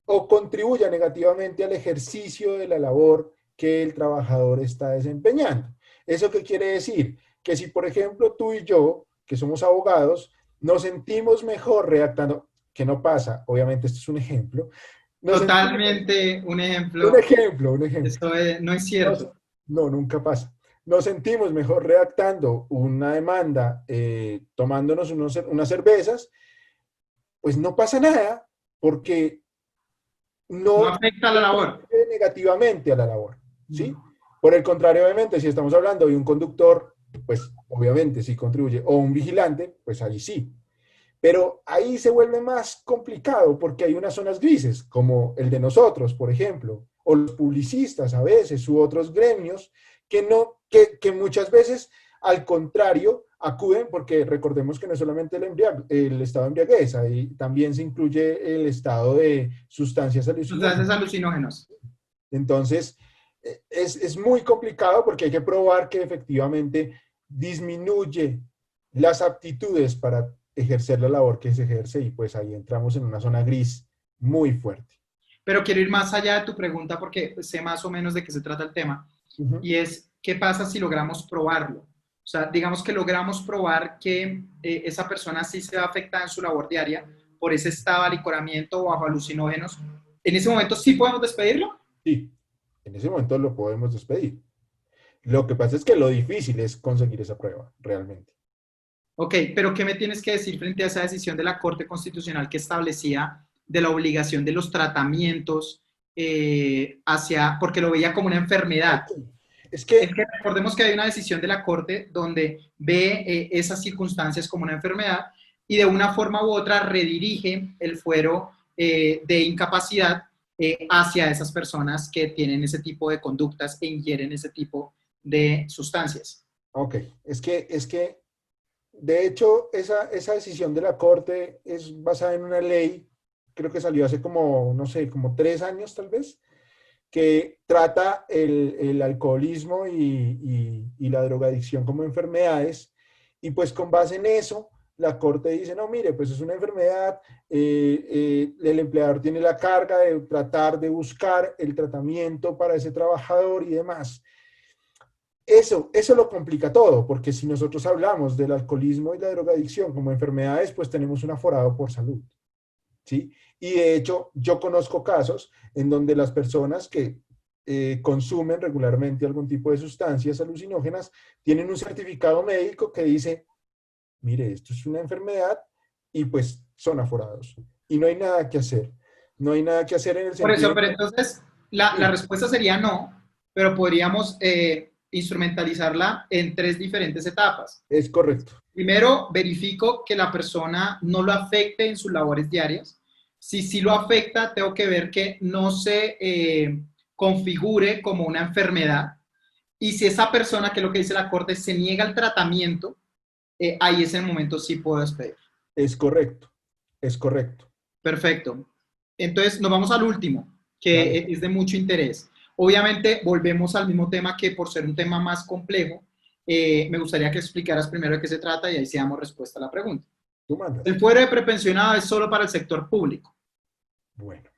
o contribuya negativamente al ejercicio de la labor que el trabajador está desempeñando. ¿Eso qué quiere decir? Que si, por ejemplo, tú y yo, que somos abogados, nos sentimos mejor redactando, que no pasa, obviamente esto es un ejemplo, nos sentimos, Totalmente un ejemplo, un ejemplo, no es nos- cierto. no, nunca pasa. Nos sentimos mejor redactando una demanda, tomándonos unas cervezas, pues no pasa nada, porque No no afecta a la labor. contribuye negativamente a la labor, ¿sí? Por el contrario, obviamente, si estamos hablando de un conductor, pues obviamente sí contribuye, o un vigilante, pues ahí sí. Pero ahí se vuelve más complicado porque hay unas zonas grises, como el de nosotros, por ejemplo, o los publicistas a veces, u otros gremios, que muchas veces al contrario, acuden porque recordemos que no es solamente el estado de embriaguez, ahí también se incluye el estado de sustancias Sustancias alucinógenas. alucinógenos. Entonces, es muy complicado porque hay que probar que efectivamente disminuye las aptitudes para ejercer la labor que se ejerce y pues ahí entramos en una zona gris muy fuerte. Pero quiero ir más allá de tu pregunta porque sé más o menos de qué se trata el tema. Ujú. Y es, ¿qué pasa si logramos probarlo? O sea, digamos que logramos probar que esa persona sí se va afectada en su labor diaria por ese estado de alicoramiento o bajo alucinógenos. ¿En ese momento sí podemos despedirlo? Sí, en ese momento lo podemos despedir. Lo que pasa es que lo difícil es conseguir esa prueba, realmente. Ok, pero ¿qué me tienes que decir frente a esa decisión de la Corte Constitucional que establecía de la obligación de los tratamientos porque lo veía como una enfermedad? Ok. Es Es que, que recordemos que hay una decisión de la Corte donde ve esas circunstancias como una enfermedad y de una forma u otra redirige el fuero de incapacidad hacia esas personas que tienen ese tipo de conductas e ingieren ese tipo de sustancias. ok, es que, de hecho, esa decisión de la Corte es basada en una ley, creo que salió hace como, no sé, como 3 años tal vez, que trata el alcoholismo y la drogadicción como enfermedades, y pues con base en eso, la Corte dice, no, mire, pues es una enfermedad, el empleador tiene la carga de tratar de buscar el tratamiento para ese trabajador y demás. Eso lo complica todo, porque si nosotros hablamos del alcoholismo y la drogadicción como enfermedades, pues tenemos un aforado por salud, ¿sí? Y de hecho, yo conozco casos en donde las personas que consumen regularmente algún tipo de sustancias alucinógenas tienen un certificado médico que dice, mire, esto es una enfermedad y pues son aforados. Y no hay nada que hacer. No hay nada que hacer en el Por sentido eso, de pero que entonces la sí, respuesta sería no, pero podríamos instrumentalizarla en tres diferentes etapas. es correcto. Primero, verifico que la persona no lo afecte en sus labores diarias. Si sí lo afecta, tengo que ver que no se configure como una enfermedad. Y si esa persona, que es lo que dice la Corte, se niega al tratamiento, ahí es el momento sí puedo despedir. Es correcto. Es correcto. Perfecto. Entonces, nos vamos al último, que Dale. es de mucho interés. Obviamente, volvemos al mismo tema que por ser un tema más complejo, me gustaría que explicaras primero de qué se trata y ahí sí damos respuesta a la pregunta. Tú mandas. El fuero de prepensionado es solo para el sector público. Bueno.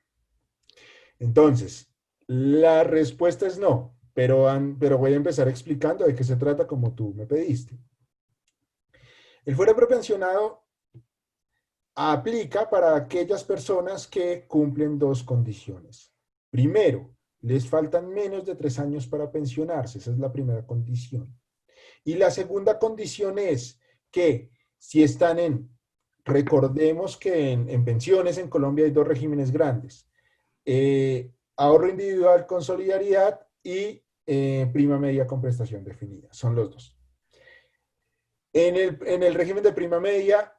Entonces, la respuesta es no, pero voy a empezar explicando de qué se trata como tú me pediste. El fuero prepensionado aplica para aquellas personas que cumplen dos condiciones. Primero, les faltan menos de 3 años para pensionarse, esa es la primera condición. Y la segunda condición es que si están recordemos que en pensiones en Colombia hay dos regímenes grandes, ahorro individual con solidaridad y prima media con prestación definida. Son los dos. En el régimen de prima media,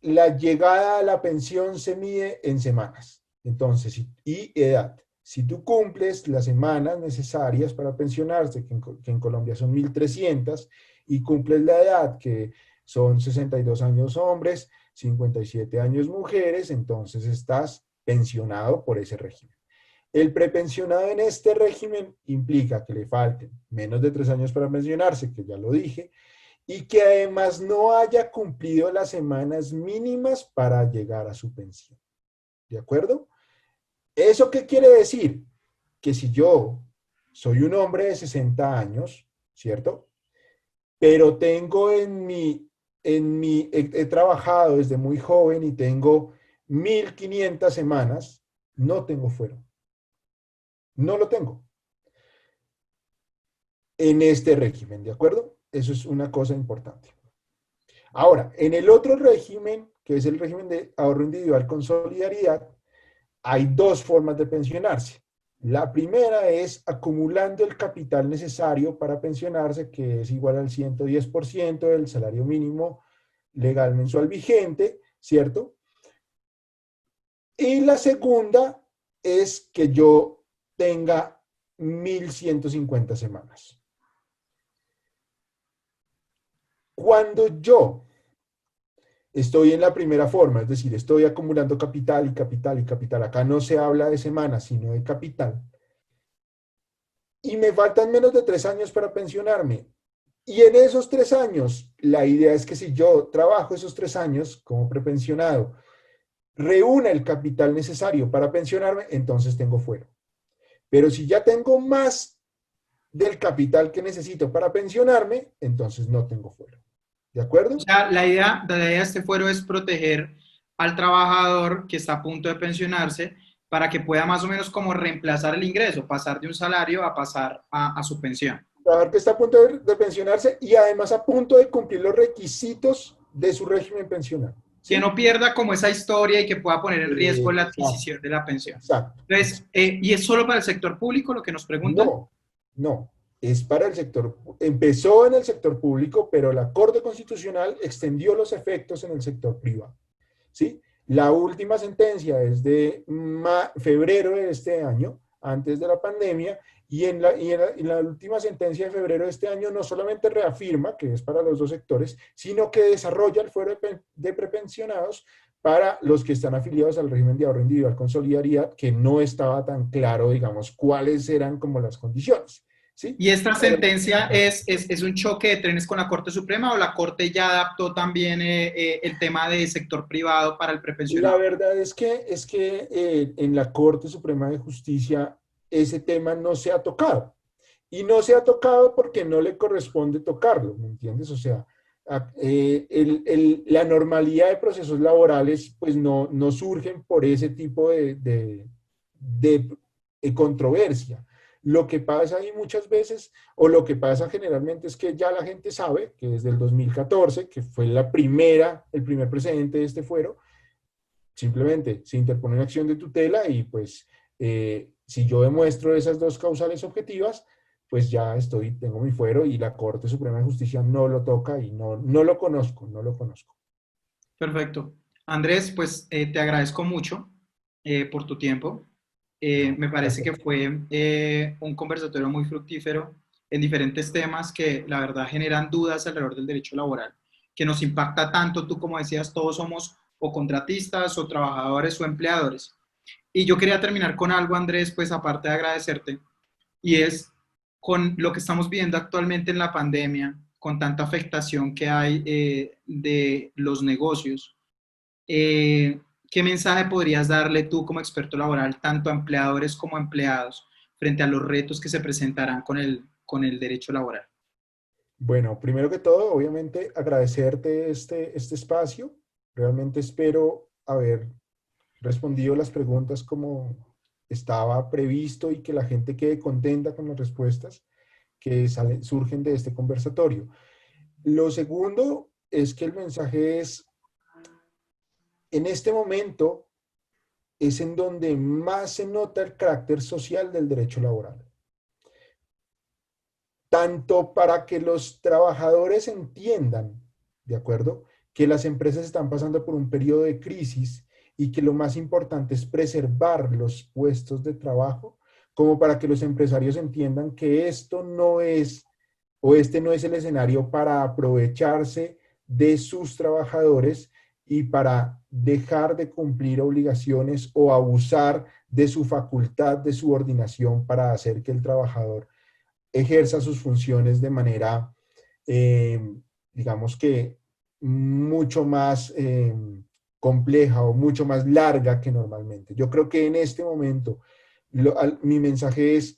la llegada a la pensión se mide en semanas. Entonces, y edad. Si tú cumples las semanas necesarias para pensionarse, que en Colombia son 1.300, y cumples la edad, que son 62 años hombres, 57 años mujeres, entonces estás pensionado por ese régimen. El prepensionado en este régimen implica que le falten menos de 3 años para pensionarse, que ya lo dije, y que además no haya cumplido las semanas mínimas para llegar a su pensión. ¿De acuerdo? ¿Eso qué quiere decir? Que si yo soy un hombre de 60 años, ¿cierto? Pero tengo he trabajado desde muy joven y tengo 1.500 semanas, no tengo fuero. No lo tengo en este régimen, ¿de acuerdo? Eso es una cosa importante. Ahora, en el otro régimen, que es el régimen de ahorro individual con solidaridad, hay dos formas de pensionarse. La primera es acumulando el capital necesario para pensionarse, que es igual al 110% del salario mínimo legal mensual vigente, ¿cierto? Y la segunda es que yo tenga 1.150 semanas. Cuando yo estoy en la primera forma, es decir, estoy acumulando capital y capital y capital, acá no se habla de semanas, sino de capital, y me faltan menos de 3 años para pensionarme. Y en esos 3 años, la idea es que si yo trabajo esos 3 años como prepensionado, reúna el capital necesario para pensionarme, entonces tengo fuero. Pero si ya tengo más del capital que necesito para pensionarme, entonces no tengo fuero. ¿De O acuerdo? sea, la idea de este fuero es proteger al trabajador que está a punto de pensionarse para que pueda más o menos como reemplazar el ingreso, pasar de un salario a pasar a su pensión. Trabajador que está a punto de pensionarse y además a punto de cumplir los requisitos de su régimen pensional. Que ¿Sí? no pierda como esa historia y que pueda poner en riesgo la Exacto, adquisición de la pensión. exacto, Entonces, exacto. ¿y es solo para el sector público lo que nos preguntan? No, no, es para el sector, empezó en el sector público, pero la Corte Constitucional extendió los efectos en el sector privado. ¿Sí? La última sentencia es de febrero de este año, antes de la pandemia, y en la última sentencia de febrero de este año no solamente reafirma que es para los dos sectores, sino que desarrolla el fuero de prepensionados para los que están afiliados al régimen de ahorro individual con solidaridad, que no estaba tan claro, digamos, cuáles eran como las condiciones. ¿Sí? ¿Y esta Pero, sentencia es un choque de trenes con la Corte Suprema o la Corte ya adaptó también el tema de sector privado para el la prepensionado? verdad es que en la Corte Suprema de Justicia ese tema no se ha tocado. Y no se ha tocado porque no le corresponde tocarlo, ¿me entiendes? O sea, la normalidad de procesos laborales pues no surgen por ese tipo de controversia. Lo que pasa ahí muchas veces, o lo que pasa generalmente es que ya la gente sabe que desde el 2014, que fue el primer precedente de este fuero, simplemente se interpone una acción de tutela y pues si yo demuestro esas dos causales objetivas, pues ya tengo mi fuero y la Corte Suprema de Justicia no lo toca y no lo conozco, no lo conozco. Perfecto. Andrés, pues te agradezco mucho por tu tiempo. No, Me parece gracias. que fue un conversatorio muy fructífero en diferentes temas que la verdad generan dudas alrededor del derecho laboral, que nos impacta tanto, tú como decías, todos somos o contratistas o trabajadores o empleadores. Y yo quería terminar con algo, Andrés, pues aparte de agradecerte, y es con lo que estamos viendo actualmente en la pandemia, con tanta afectación que hay de los negocios. ¿Qué mensaje podrías darle tú como experto laboral, tanto a empleadores como a empleados, frente a los retos que se presentarán con el derecho laboral? Bueno, primero que todo, obviamente agradecerte este espacio. Realmente espero haber respondido las preguntas como estaba previsto y que la gente quede contenta con las respuestas que surgen de este conversatorio. Lo segundo es que el mensaje es, en este momento es en donde más se nota el carácter social del derecho laboral. Tanto para que los trabajadores entiendan, ¿de acuerdo? Que las empresas están pasando por un periodo de crisis y que lo más importante es preservar los puestos de trabajo, como para que los empresarios entiendan que esto no es, o este no es el escenario para aprovecharse de sus trabajadores y para dejar de cumplir obligaciones o abusar de su facultad de subordinación para hacer que el trabajador ejerza sus funciones de manera, eh, digamos que, mucho más compleja o mucho más larga que normalmente. Yo creo que en este momento mi mensaje es: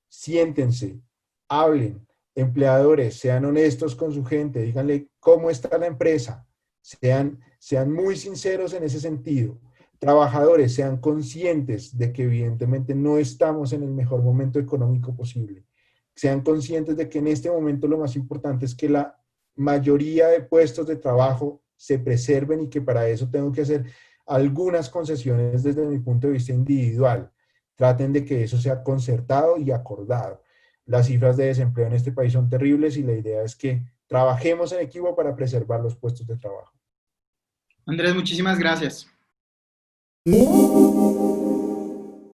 siéntense, hablen, empleadores, sean honestos con su gente, díganle cómo está la empresa, sean muy sinceros en ese sentido. Trabajadores, sean conscientes de que evidentemente no estamos en el mejor momento económico posible. Sean conscientes de que en este momento lo más importante es que la mayoría de puestos de trabajo se preserven y que para eso tengo que hacer algunas concesiones desde mi punto de vista individual. Traten de que eso sea concertado y acordado. Las cifras de desempleo en este país son terribles y la idea es que trabajemos en equipo para preservar los puestos de trabajo. Andrés, muchísimas gracias.